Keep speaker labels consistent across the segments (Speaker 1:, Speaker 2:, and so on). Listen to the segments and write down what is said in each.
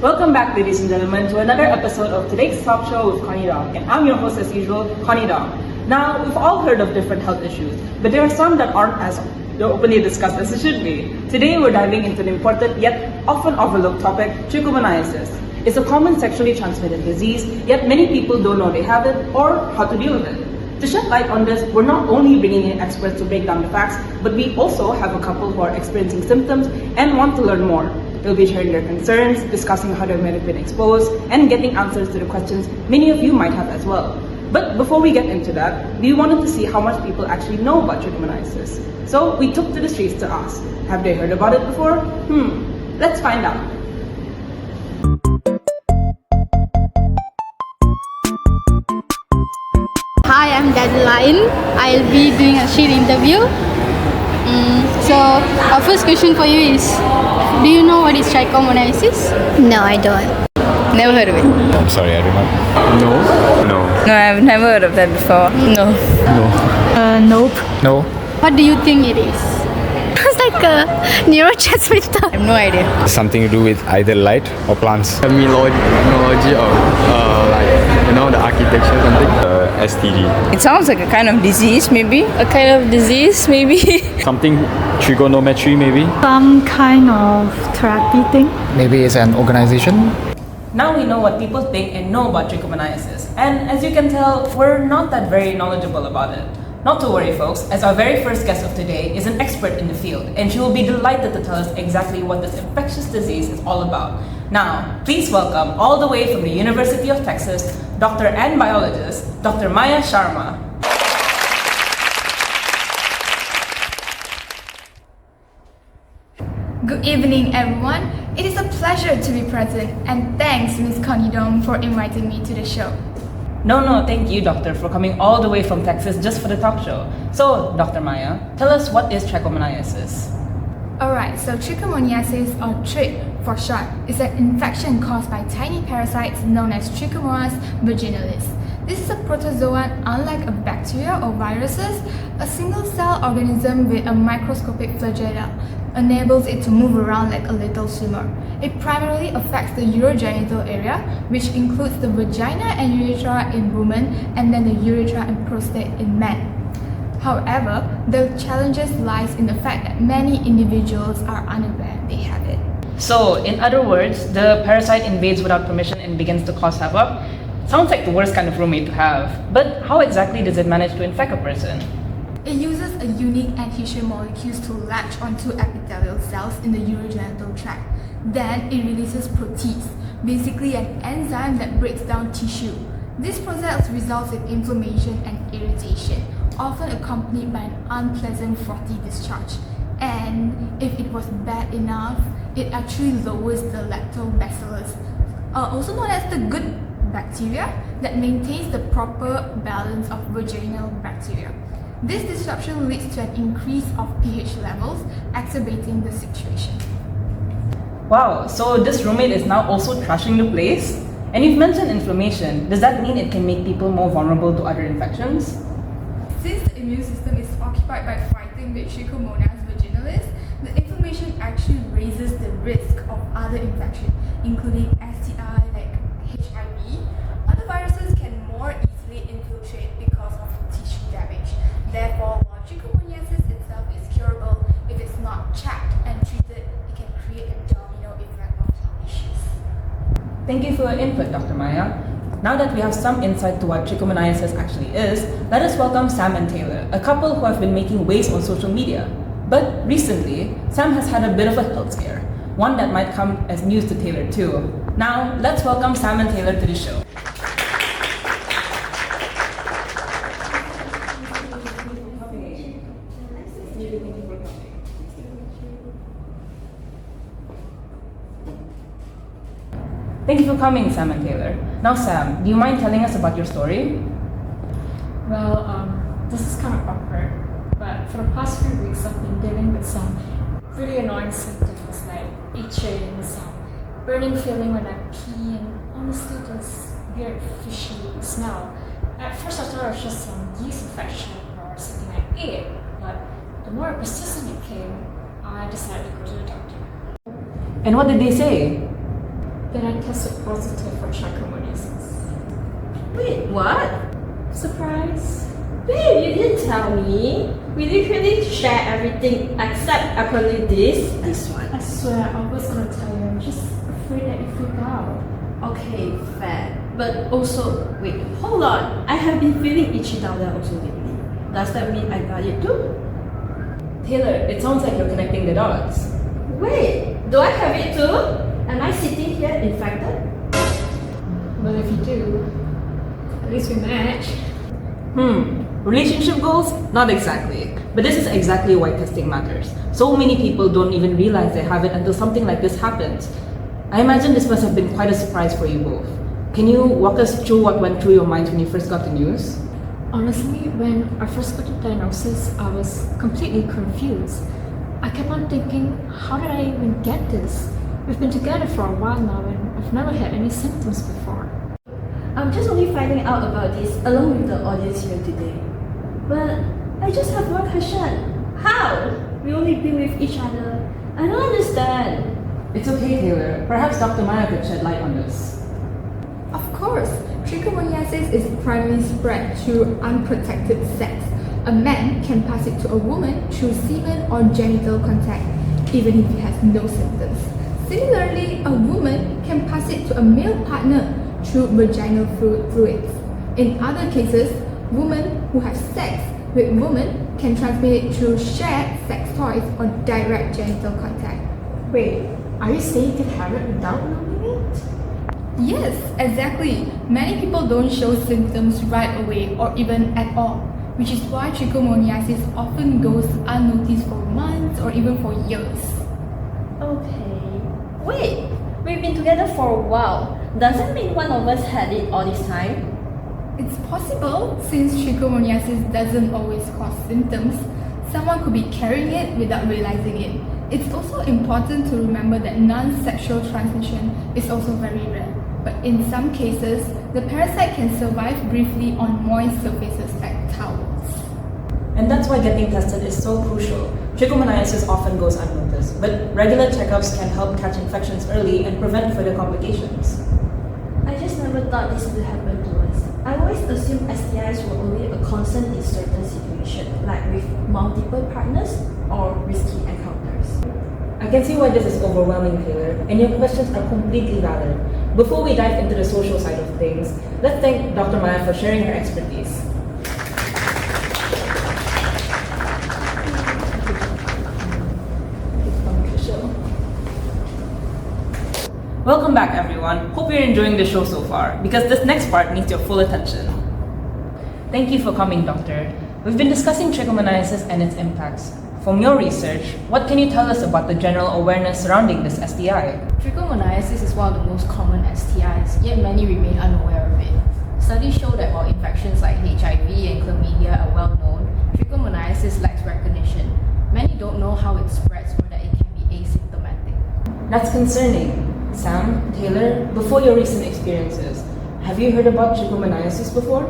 Speaker 1: Welcome back, ladies and gentlemen, to another episode of today's talk show with Connie Dong. And I'm your host as usual, Connie Dong. Now, we've all heard of different health issues, but there are some that aren't as openly discussed as it should be. Today, we're diving into an important yet often overlooked topic, trichomoniasis. It's a common sexually transmitted disease, yet many people don't know they have it or how to deal with it. To shed light on this, we're not only bringing in experts to break down the facts, but we also have a couple who are experiencing symptoms and want to learn more. They'll be sharing their concerns, discussing how they might have been exposed, and getting answers to the questions many of you might have as well. But before we get into that, we wanted to see how much people actually know about trichomoniasis. So we took to the streets to ask, have they heard about it before? Let's find out.
Speaker 2: Hi, I'm Deadline. I'll be doing a short interview. So our first question for you is, do you know what is trichomoniasis?
Speaker 3: No, I don't.
Speaker 4: Never heard of it.
Speaker 5: I'm sorry, I do not. No.
Speaker 4: No, I've never heard of that before. No.
Speaker 2: Nope.
Speaker 5: No.
Speaker 2: What do you think it is?
Speaker 3: It's like a neurotransmitter.
Speaker 4: I have no idea.
Speaker 5: Something to do with either light or plants.
Speaker 6: Terminology of the architecture something.
Speaker 5: STD.
Speaker 4: It sounds like a kind of disease, maybe. A kind of disease, maybe.
Speaker 6: Something trigonometry maybe.
Speaker 7: Some kind of therapy thing.
Speaker 8: Maybe it's an organization.
Speaker 1: Now we know what people think and know about trichomoniasis. And as you can tell, we're not that very knowledgeable about it. Not to worry, folks, as our very first guest of today is an expert in the field, and she will be delighted to tell us exactly what this infectious disease is all about. Now, please welcome, all the way from the University of Texas, Dr. and biologist, Dr. Maya Sharma.
Speaker 9: Good evening, everyone. It is a pleasure to be present, and thanks, Ms. Connie Dong, for inviting me to the show.
Speaker 1: No, thank you, Doctor, for coming all the way from Texas just for the talk show. So, Dr. Maya, tell us what is trichomoniasis?
Speaker 9: Alright, so trichomoniasis, or trich for short, is an infection caused by tiny parasites known as Trichomonas vaginalis. This is a protozoan unlike a bacteria or viruses. A single-cell organism with a microscopic flagella enables it to move around like a little swimmer. It primarily affects the urogenital area, which includes the vagina and urethra in women, and then the urethra and prostate in men. However, the challenges lies in the fact that many individuals are unaware they have it.
Speaker 1: So, in other words, the parasite invades without permission and begins to cause havoc. Sounds like the worst kind of roommate to have. But how exactly does it manage to infect a person?
Speaker 9: It uses a unique adhesion molecules to latch onto epithelial cells in the urogenital tract. Then it releases protease, basically an enzyme that breaks down tissue. This process results in inflammation and irritation, often accompanied by an unpleasant frothy discharge. And if it was bad enough, it actually lowers the lactobacillus, also known as the good bacteria, that maintains the proper balance of vaginal bacteria. This disruption leads to an increase of pH levels, exacerbating the situation.
Speaker 1: Wow, so this roommate is now also trashing the place? And you've mentioned inflammation. Does that mean it can make people more vulnerable to other infections?
Speaker 9: Since the immune system is occupied by fighting with Trichomonas vaginalis, the inflammation actually raises the risk of other infections, including STI like HIV. Other viruses can more easily infiltrate because of tissue damage. Therefore, while trichomoniasis itself is curable, if it's not checked and treated, it can create a domino effect of health issues.
Speaker 1: Thank you for your input, Dr. Maya. Now that we have some insight to what trichomoniasis actually is, let us welcome Sam and Taylor, a couple who have been making waves on social media. But recently, Sam has had a bit of a health scare, one that might come as news to Taylor too. Now, let's welcome Sam and Taylor to the show. Thank you for coming, Sam and Taylor. Now, Sam, do you mind telling us about your story?
Speaker 7: Well, this is kind of awkward, but for the past few weeks I've been dealing with some really annoying symptoms like itching, some burning feeling when I pee, and honestly this weird fishy smell. At first I thought it was just some yeast infection or something I ate, but the more persistent it came, I decided to go to the doctor.
Speaker 1: And what did they say?
Speaker 7: that I tested positive for trichomoniasis.
Speaker 10: Wait, what?
Speaker 7: Surprise?
Speaker 10: Babe, you didn't tell me. We literally share everything except apparently this one.
Speaker 7: I swear I was gonna tell you, I'm just afraid that you freak out.
Speaker 10: Okay, fair. But also, wait, hold on. I have been feeling itchy down there also lately. Does that mean I got it too?
Speaker 1: Taylor, it sounds like you're connecting the dots.
Speaker 10: Wait, do I have it too? Am I sitting here infected?
Speaker 7: Well, if you do, at least we match.
Speaker 1: Relationship goals? Not exactly. But this is exactly why testing matters. So many people don't even realize they have it until something like this happens. I imagine this must have been quite a surprise for you both. Can you walk us through what went through your minds when you first got the news?
Speaker 7: Honestly, when I first got the diagnosis, I was completely confused. I kept on thinking, how did I even get this? We've been together for a while now and I've never had any symptoms before.
Speaker 10: I'm just only finding out about this along with the audience here today. But I just have one question. How? We only been with each other. I don't understand.
Speaker 1: It's okay, Taylor. Perhaps Dr. Maya could shed light on this.
Speaker 9: Of course, trichomoniasis is primarily spread through unprotected sex. A man can pass it to a woman through semen or genital contact, even if he has no symptoms. Similarly, a woman can pass it to a male partner through vaginal fluids. In other cases, women who have sex with women can transmit it through shared sex toys or direct genital contact.
Speaker 7: Wait, are you saying you can have it without knowing it?
Speaker 9: Yes, exactly. Many people don't show symptoms right away or even at all, which is why trichomoniasis often goes unnoticed for months or even for years.
Speaker 10: Okay. Wait, we've been together for a while. Does that mean one of us had it all this time?
Speaker 9: It's possible, since trichomoniasis doesn't always cause symptoms. Someone could be carrying it without realizing it. It's also important to remember that non-sexual transmission is also very rare. But in some cases, the parasite can survive briefly on moist surfaces like towels.
Speaker 1: And that's why getting tested is so crucial. Trichomoniasis often goes unnoticed, but regular checkups can help catch infections early and prevent further complications.
Speaker 10: I just never thought this would happen to us. I always assumed STIs were only a concern in certain situations, like with multiple partners or risky encounters.
Speaker 1: I can see why this is overwhelming, Taylor, and your questions are completely valid. Before we dive into the social side of things, let's thank Dr. Maya for sharing her expertise. Welcome back, everyone. Hope you're enjoying the show so far, because this next part needs your full attention. Thank you for coming, Doctor. We've been discussing trichomoniasis and its impacts. From your research, what can you tell us about the general awareness surrounding this STI?
Speaker 11: Trichomoniasis is one of the most common STIs, yet many remain unaware of it. Studies show that while infections like HIV and chlamydia are well known, trichomoniasis lacks recognition. Many don't know how it spreads or that it can be asymptomatic.
Speaker 1: That's concerning. Sam, Taylor, before your recent experiences, have you heard about trichomoniasis before?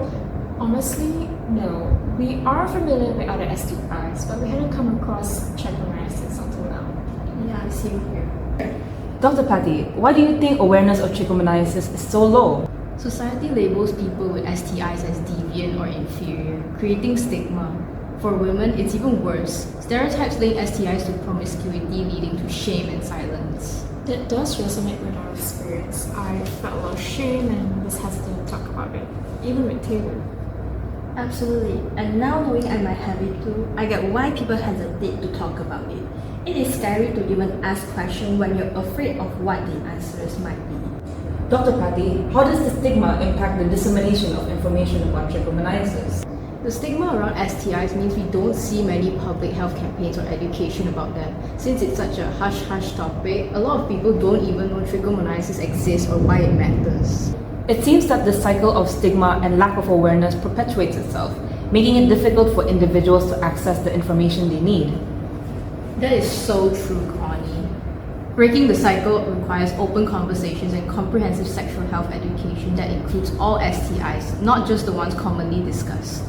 Speaker 7: Honestly, no. We are familiar with other STIs, but we hadn't come across trichomoniasis until now.
Speaker 10: Yeah, same here.
Speaker 1: Dr. Patty, why do you think awareness of trichomoniasis is so low?
Speaker 11: Society labels people with STIs as deviant or inferior, creating stigma. For women, it's even worse. Stereotypes link STIs to promiscuity, leading to shame and silence.
Speaker 7: That does resonate with our experience. I felt a lot of shame and was hesitant to talk about it, even with Taylor.
Speaker 10: Absolutely. And now knowing I might have it too, I get why people hesitate to talk about it. It is scary to even ask questions when you're afraid of what the answers might be.
Speaker 1: Dr. Patty, how does the stigma impact the dissemination of information about trichomoniasis?
Speaker 11: The stigma around STIs means we don't see many public health campaigns or education about them. Since it's such a hush-hush topic, a lot of people don't even know trichomoniasis exists or why it matters.
Speaker 1: It seems that this cycle of stigma and lack of awareness perpetuates itself, making it difficult for individuals to access the information they need.
Speaker 11: That is so true, Connie. Breaking the cycle requires open conversations and comprehensive sexual health education that includes all STIs, not just the ones commonly discussed.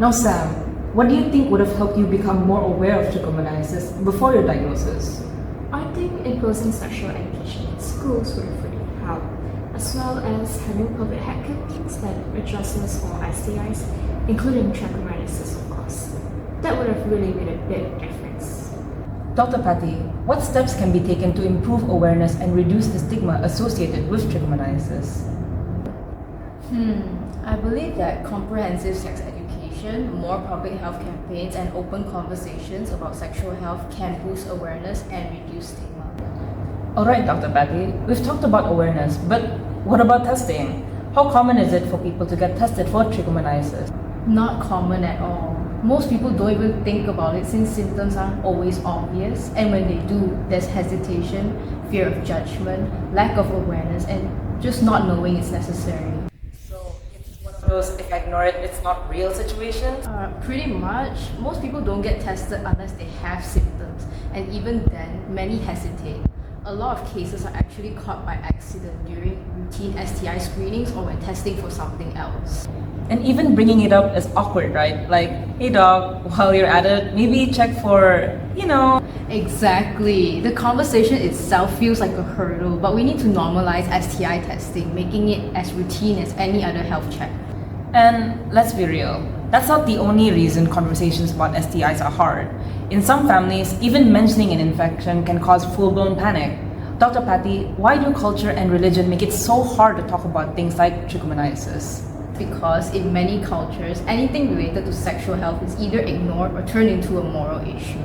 Speaker 1: Now Sam, what do you think would have helped you become more aware of trichomoniasis before your diagnosis?
Speaker 7: I think imposing sexual education in schools would really help, as well as having public health campaigns that addresses all STIs, including trichomoniasis, of course. That would have really made a big difference.
Speaker 1: Dr. Patty, what steps can be taken to improve awareness and reduce the stigma associated with trichomoniasis?
Speaker 11: I believe that comprehensive sex education, more public health campaigns, and open conversations about sexual health can boost awareness and reduce stigma.
Speaker 1: Alright, Dr. Patty, we've talked about awareness, but what about testing? How common is it for people to get tested for trichomoniasis?
Speaker 11: Not common at all. Most people don't even think about it since symptoms aren't always obvious, and when they do, there's hesitation, fear of judgment, lack of awareness, and just not knowing it's necessary.
Speaker 1: Those, if I ignore it, it's not real situation?
Speaker 11: Pretty much. Most people don't get tested unless they have symptoms, and even then, many hesitate. A lot of cases are actually caught by accident during routine STI screenings or when testing for something else.
Speaker 1: And even bringing it up is awkward, right? Like, hey doc, while you're at it, maybe check for,
Speaker 11: Exactly. The conversation itself feels like a hurdle, but we need to normalize STI testing, making it as routine as any other health check.
Speaker 1: And let's be real, that's not the only reason conversations about STIs are hard. In some families, even mentioning an infection can cause full-blown panic. Dr. Patty, why do culture and religion make it so hard to talk about things like trichomoniasis?
Speaker 11: Because in many cultures, anything related to sexual health is either ignored or turned into a moral issue.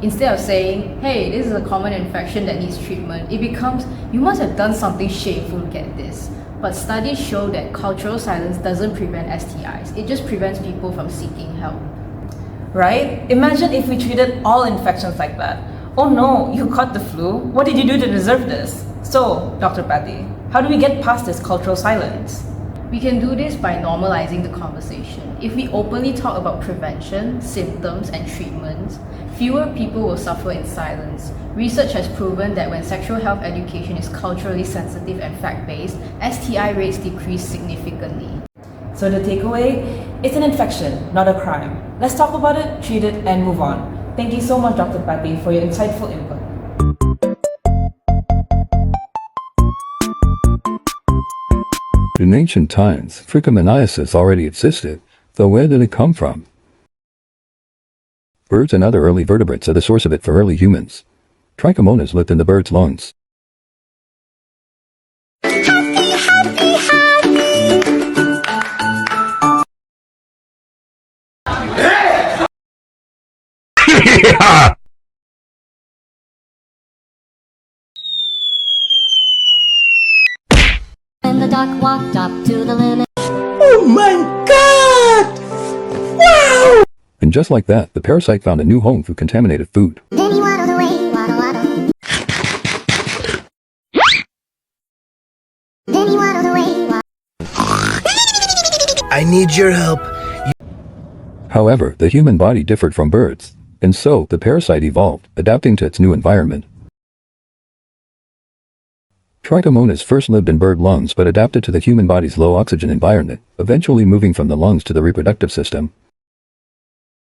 Speaker 11: Instead of saying, hey, this is a common infection that needs treatment, it becomes, you must have done something shameful to get this. But studies show that cultural silence doesn't prevent STIs, it just prevents people from seeking help.
Speaker 1: Right? Imagine if we treated all infections like that. Oh no, you caught the flu? What did you do to deserve this? So, Dr. Patty, how do we get past this cultural silence?
Speaker 11: We can do this by normalizing the conversation. If we openly talk about prevention, symptoms, and treatments, fewer people will suffer in silence. Research has proven that when sexual health education is culturally sensitive and fact-based, STI rates decrease significantly.
Speaker 1: So the takeaway, it's an infection, not a crime. Let's talk about it, treat it, and move on. Thank you so much, Dr. Patty, for your insightful input.
Speaker 12: In ancient times, trichomoniasis already existed, though where did it come from? Birds and other early vertebrates are the source of it for early humans. Trichomonas lived in the bird's lungs.
Speaker 3: When the duck walked up to the limit.
Speaker 13: Oh my god! Wow!
Speaker 12: And just like that, the parasite found a new home through contaminated food.
Speaker 3: Then he waddled away, waddle, waddle. Then he waddled away, waddle.
Speaker 13: I need your help.
Speaker 12: However, the human body differed from birds, and so the parasite evolved, adapting to its new environment. Trichomonas first lived in bird lungs but adapted to the human body's low oxygen environment, eventually moving from the lungs to the reproductive system.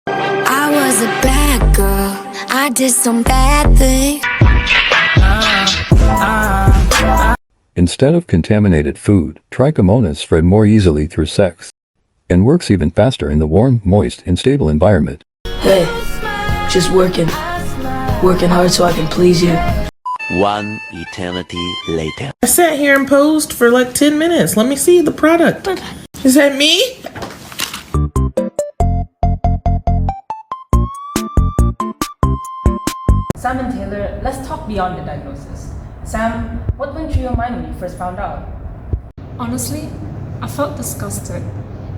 Speaker 3: I was a bad girl. I did some bad things.
Speaker 12: Instead of contaminated food, Trichomonas spread more easily through sex, and works even faster in the warm, moist, and stable environment.
Speaker 13: Hey, just working hard so I can please you.
Speaker 14: One eternity later.
Speaker 15: I sat here and posed for like 10 minutes. Let me see the product. Is that me?
Speaker 1: Sam and Taylor, let's talk beyond the diagnosis. Sam, what went through your mind when you first found out?
Speaker 7: Honestly, I felt disgusted.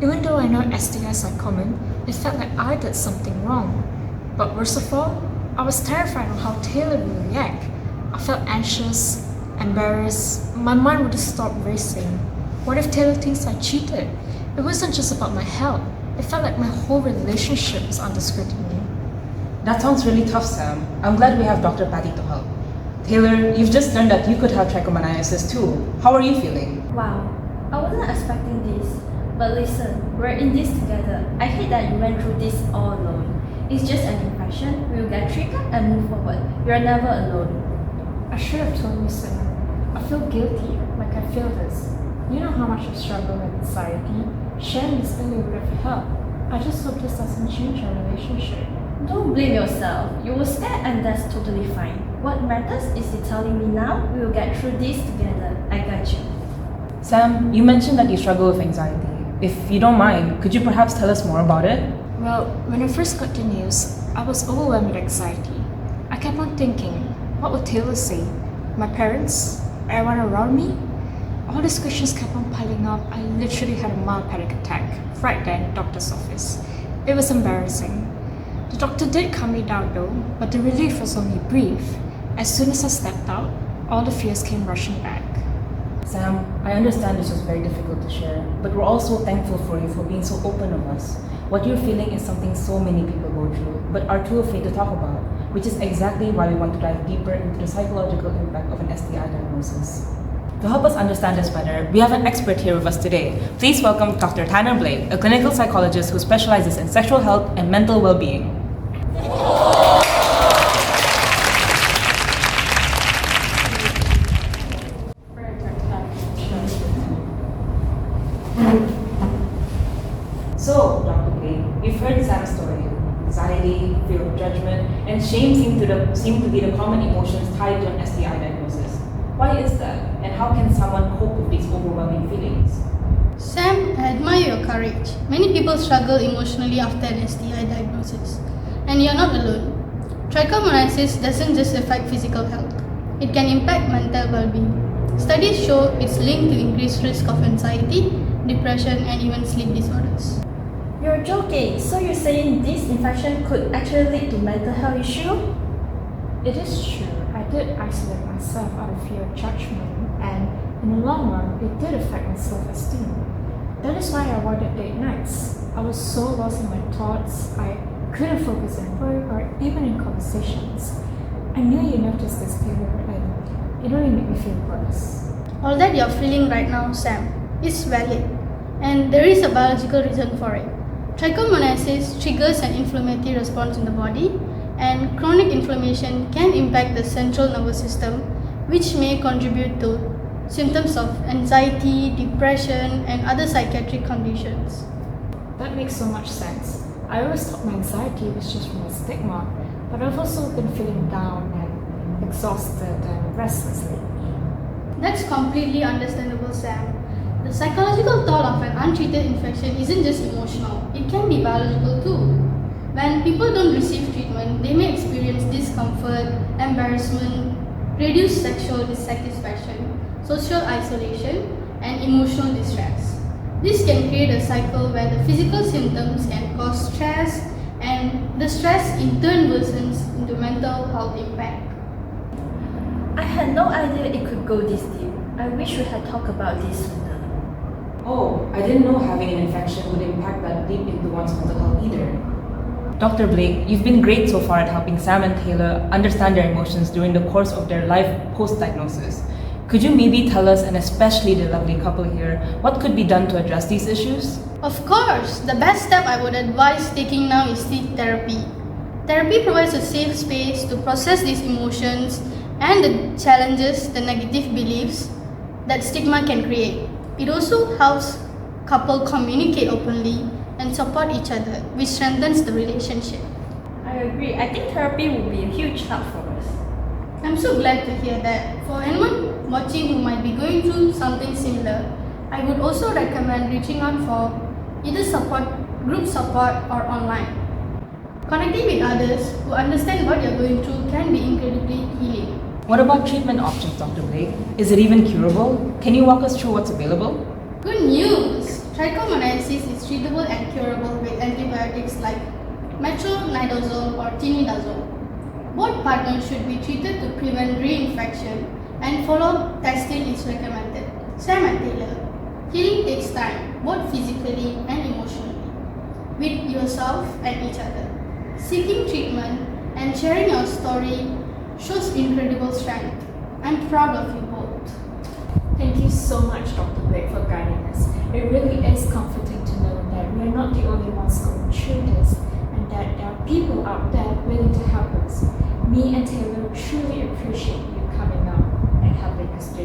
Speaker 7: Even though I know STIs are common, it felt like I did something wrong. But worst of all, I was terrified of how Taylor would react. I felt anxious, embarrassed. My mind would just stop racing. What if Taylor thinks I cheated? It wasn't just about my health. It felt like my whole relationship was under scrutiny.
Speaker 1: That sounds really tough, Sam. I'm glad we have Dr. Patty to help. Taylor, you've just learned that you could have trichomoniasis too. How are you feeling?
Speaker 10: Wow, I wasn't expecting this. But listen, we're in this together. I hate that you went through this all alone. It's just an infection. We'll get treated and move forward. You're never alone.
Speaker 7: I should have told you sooner. I feel guilty, like I feel this. You know how much I struggle with anxiety. Sharing this earlier would have helped. I just hope this doesn't change our relationship.
Speaker 10: Don't blame yourself. You were scared and that's totally fine. What matters is you telling me now. We will get through this together. I got you.
Speaker 1: Sam, you mentioned that you struggle with anxiety. If you don't mind, could you perhaps tell us more about it?
Speaker 7: Well, when I first got the news, I was overwhelmed with anxiety. I kept on thinking, what would Taylor say? My parents? Everyone around me? All these questions kept on piling up. I literally had a mild panic attack right there in the doctor's office. It was embarrassing. The doctor did calm me down though, but the relief was only brief. As soon as I stepped out, all the fears came rushing back.
Speaker 1: Sam, I understand this was very difficult to share, but we're also thankful for you for being so open of us. What you're feeling is something so many people go through, but are too afraid to talk about, which is exactly why we want to dive deeper into the psychological impact of an STI diagnosis. To help us understand this better, we have an expert here with us today. Please welcome Dr. Tanner Blake, a clinical psychologist who specializes in sexual health and mental well-being. So, Dr. Blake, we've heard Sam's story. Anxiety, fear of judgment, and shame seem to be the common emotions tied to an STI diagnosis. Why is that? And how can someone cope with these overwhelming feelings?
Speaker 2: Sam, I admire your courage. Many people struggle emotionally after an STI diagnosis. And you're not alone. Trichomoniasis doesn't just affect physical health. It can impact mental well-being. Studies show it's linked to increased risk of anxiety, depression, and even sleep disorders.
Speaker 10: You're joking. So you're saying this infection could actually lead to mental health issue?
Speaker 7: It is true. I did isolate myself out of fear of judgment, and in the long run, it did affect my self-esteem. That is why I avoided date nights. I was so lost in my thoughts, I couldn't focus in work or even in conversations. I knew you noticed this, Taylor, and it only made me feel worse.
Speaker 2: All that you're feeling right now, Sam, is valid, and there is a biological reason for it. Trichomoniasis triggers an inflammatory response in the body, and chronic inflammation can impact the central nervous system, which may contribute to symptoms of anxiety, depression, and other psychiatric conditions.
Speaker 7: That makes so much sense. I always thought my anxiety was just from a stigma, but I've also been feeling down and exhausted and restless lately.
Speaker 2: That's completely understandable, Sam. The psychological toll of an untreated infection isn't just emotional, it can be biological too. When people don't receive treatment, they may experience discomfort, embarrassment, reduced sexual dissatisfaction, social isolation, and emotional distress. This can create a cycle where the physical symptoms can cause stress, and the stress in turn worsens into mental health impact.
Speaker 10: I had no idea it could go this deep. I wish we had talked about this sooner.
Speaker 1: Oh, I didn't know having an infection would impact that deep into one's mental health either. Dr. Blake, you've been great so far at helping Sam and Taylor understand their emotions during the course of their life post-diagnosis. Could you maybe tell us, and especially the lovely couple here, what could be done to address these issues?
Speaker 2: Of course, the best step I would advise taking now is seek therapy. Therapy provides a safe space to process these emotions and the challenges, the negative beliefs that stigma can create. It also helps couples communicate openly and support each other, which strengthens the relationship.
Speaker 10: I agree. I think therapy will be a huge help for us.
Speaker 2: I'm so glad to hear that. For anyone watching who might be going through something similar, I would also recommend reaching out for either group support or online. Connecting with others who understand what you're going through can be incredibly healing.
Speaker 1: What about treatment options, Dr. Blake? Is it even curable? Can you walk us through what's available?
Speaker 2: Good news! Trichomoniasis is treatable and curable with antibiotics like metronidazole or tinidazole. Both partners should be treated to prevent reinfection, and follow testing is recommended. Sam and Taylor, healing takes time, both physically and emotionally, with yourself and each other. Seeking treatment and sharing your story shows incredible strength. I'm proud of you both.
Speaker 7: Thank you so much, Dr. Blake, for guiding us. It really is comforting to know that we are not the only ones going through this, and that there are people out there willing to help us. Me and Taylor truly appreciate you coming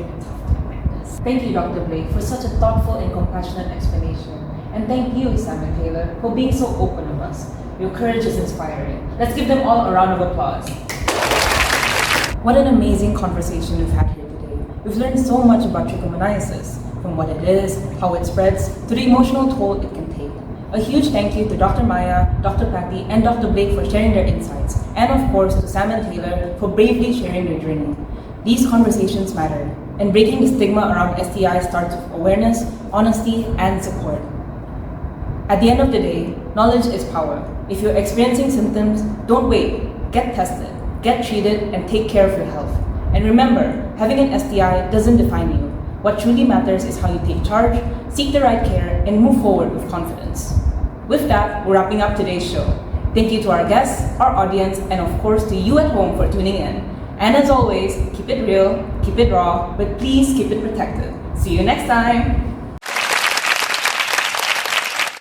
Speaker 7: during a tough time like this.
Speaker 1: Thank you, Dr. Blake, for such a thoughtful and compassionate explanation. And thank you, Sam and Taylor, for being so open with us. Your courage is inspiring. Let's give them all a round of applause. What an amazing conversation we've had here today. We've learned so much about trichomoniasis, from what it is, how it spreads, to the emotional toll it can take. A huge thank you to Dr. Maya, Dr. Patty, and Dr. Blake for sharing their insights, and of course to Sam and Taylor for bravely sharing their journey. These conversations matter, and breaking the stigma around STI starts with awareness, honesty, and support. At the end of the day, knowledge is power. If you're experiencing symptoms, don't wait. Get tested, get treated, and take care of your health. And remember, having an STI doesn't define you. What truly matters is how you take charge, seek the right care, and move forward with confidence. With that, we're wrapping up today's show. Thank you to our guests, our audience, and of course to you at home for tuning in. And as always, keep it real, keep it raw, but please keep it protected. See you next time!